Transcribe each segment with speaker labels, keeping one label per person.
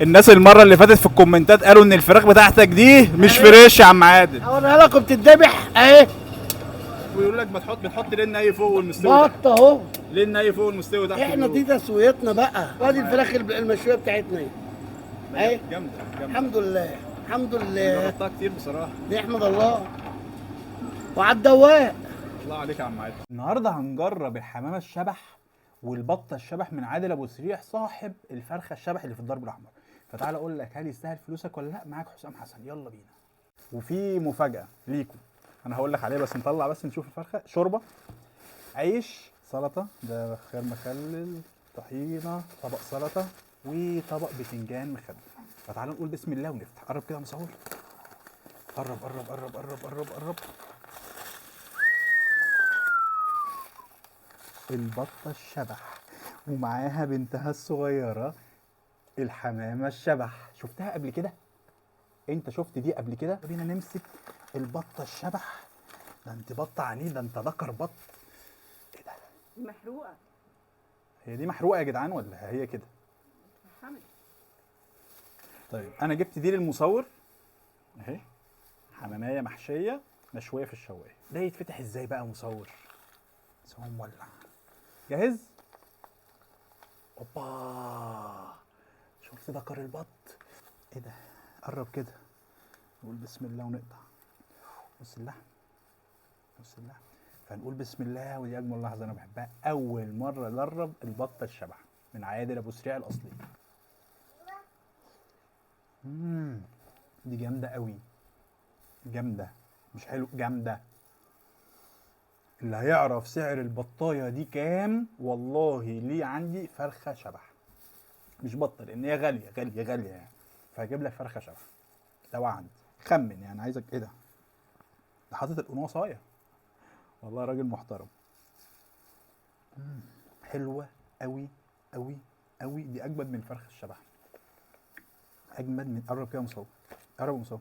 Speaker 1: الناس المره اللي فاتت في الكومنتات قالوا ان الفراخ بتاعتك دي مش فريش يا عم عادل.
Speaker 2: اوريها لكم بتتذبح اهي.
Speaker 1: ويقول لك بتحط ليه الني فوق والمستوي تحت؟
Speaker 2: بط اهو.
Speaker 1: ليه الني فوق والمستوي تحت؟
Speaker 2: احنا دي تسويتنا بقى. وادي الفراخ المشويه بتاعتنا اهي.
Speaker 1: جامده
Speaker 2: الحمد لله الحمد لله.
Speaker 1: جربتها كتير بصراحه.
Speaker 2: نحمد الله وعلى الدواق.
Speaker 1: الله عليك يا عم عادل. النهارده هنجرب الحمامه الشبح والبطه الشبح من عادل ابو سريح صاحب الفرخه الشبح اللي في الدرب الاحمر. فتعال اقول لك هل يستاهل فلوسك ولا لا. معاك حسام حسن، يلا بينا. وفي مفاجاه ليكم انا هقول لك عليها، بس نطلع بس نشوف الفرخه. شوربه، عيش، سلطه، ده خيار مخلل، طحينه، طبق سلطه، وطبق بتنجان مخلل. فتعال نقول بسم الله ونفتح. قرب كده يا مصور، قرب قرب قرب قرب قرب قرب. البطة الشبح ومعاها بنتها الصغيرة الحمامة الشبح. شفتها قبل كده؟ انت شفت دي قبل كده؟ بينا نمسك البطة الشبح. ده انت بطة عنيدة، ده انت ذكر بط. ايه ده؟
Speaker 3: دي محروقة.
Speaker 1: هي دي محروقة يا جدعان ولا هي كده؟
Speaker 3: اتفحمت.
Speaker 1: طيب انا جبت دي للمصور اهي، حمامية محشية مشوية في الشواية. ده يتفتح ازاي بقى يا مصور؟ بس هو مولع. جاهز؟ اوبا، شفت ذكر البط؟ ايه ده؟ قرب كده، نقول بسم الله ونقطع. بص اللحم، بص اللحم. فنقول بسم الله، ودي اجمل لحظه انا بحبها. اول مره اجرب البطه الشبح من عادل ابو سريع الاصلي. دي جامده قوي، جامده مش حلو، جامده. اللي هيعرف سعر البطايه دي كام والله ليه عندي فرخه شبح، مش بطه، لان هي غاليه غاليه غاليه يعني. فهجيب لك فرخه شبح ده وعد. خمن يعني، عايزك. ايه ده؟ ده حاطط القنوه صايه، والله راجل محترم. حلوه قوي قوي قوي. دي اجمد من فرخ الشبح، اجمد من، قرب كده مصور، قرب مصور،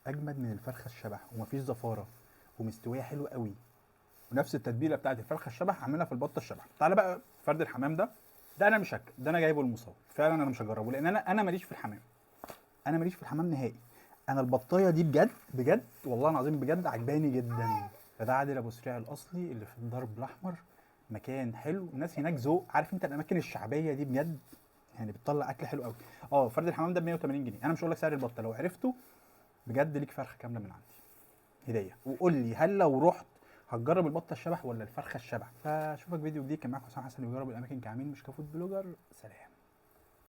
Speaker 1: اجمد من الفرخه الشبح ومفيش زفاره ومستويه حلوه قوي. ونفس التتبيله بتاعت الفرخه الشبح عاملها في البطه الشبح. تعالى بقى فرد الحمام ده انا مش ده انا جايبه للمصور فعلا. انا مش هجربه لان انا ماليش في الحمام، انا ماليش في الحمام نهائي. انا البطايه دي بجد بجد والله العظيم بجد عجباني جدا. فده عادل ابو سريع الاصلي اللي في الدرب الاحمر. مكان حلو، الناس هناك ذوق. عارف انت الاماكن الشعبيه دي بجد يعني بتطلع اكل حلو قوي. فرد الحمام ده ب 180 جنيه. انا مش هقول لك سعر البطه، لو عرفته بجد ليك فرخه كامله من عندي هديه. وقول لي هل لو رحت هتجرب البطه الشبح ولا الفرخه الشبح؟ فاشوفك فيديو جديد. كان معاك حسام حسن، ويجرب الاماكن كعميل مش كفود بلوجر. سلام.